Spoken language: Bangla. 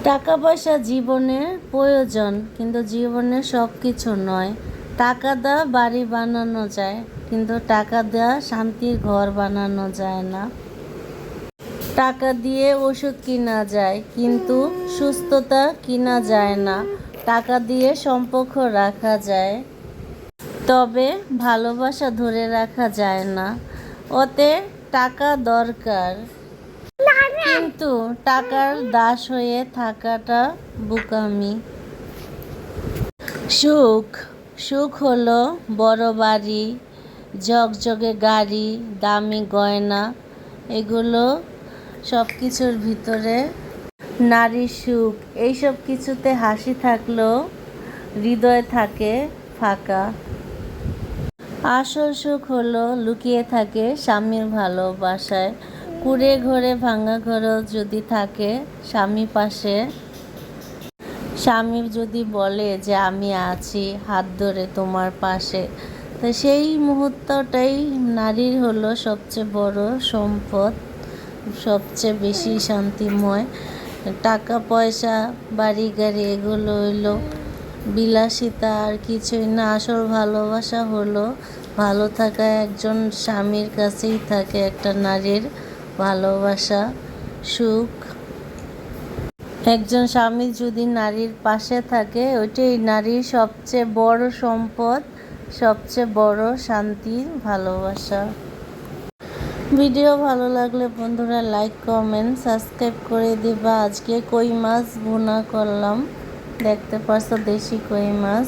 টাকা পয়সা জীবনের প্রয়োজন, কিন্তু জীবনের সব কিছু নয়। টাকা দা বাড়ি বানানো যায়, কিন্তু টাকা দেওয়া শান্তির ঘর বানানো যায় না। টাকা দিয়ে ওষুধ কিনা যায়, কিন্তু সুস্থতা কিনা যায় না। টাকা দিয়ে সম্পর্ক রাখা যায়, তবে ভালোবাসা ধরে রাখা যায় না। ওতে টাকা দরকার, কিন্তু টাকার দাস হয়ে থাকাটা বোকামি। সুখ সুখ হলো বড় বাড়ি, ঝকঝকে গাড়ি, দামি গয়না। এগুলো সব কিছুর ভিতরে নারীর সুখ। এইসব কিছুতে হাসি থাকলেও হৃদয় থাকে ফাঁকা। আসল সুখ হলো লুকিয়ে থাকে স্বামীর ভালোবাসায়। কুঁড়ে ঘরে ভাঙা ঘরেও যদি থাকে স্বামী পাশে, স্বামী যদি বলে যে আমি আছি হাত ধরে তোমার পাশে, তো সেই মুহূর্তটাই নারীর হলো সবচেয়ে বড় সম্পদ, সবচেয়ে বেশি শান্তিময়। টাকা পয়সা বাড়ি গাড়ি এগুলো হইলো বিলাসিতা, আর কিছুই না। আসল ভালোবাসা হলো ভালো থাকা। একজন স্বামীর কাছেই থাকে একটা নারীর ভালোবাসা, সুখ। একজন স্বামী যদি নারীর পাশে থাকে, ওইটাই নারীর সবচেয়ে বড় সম্পদ, সবচেয়ে বড় শান্তির ভালোবাসা। ভিডিও ভালো লাগলে বন্ধুরা লাইক কমেন্ট সাবস্ক্রাইব করে দিবা। আজকে কই মাছ ভুনা করলাম, দেখতে পারছো, দেশি কই মাছ।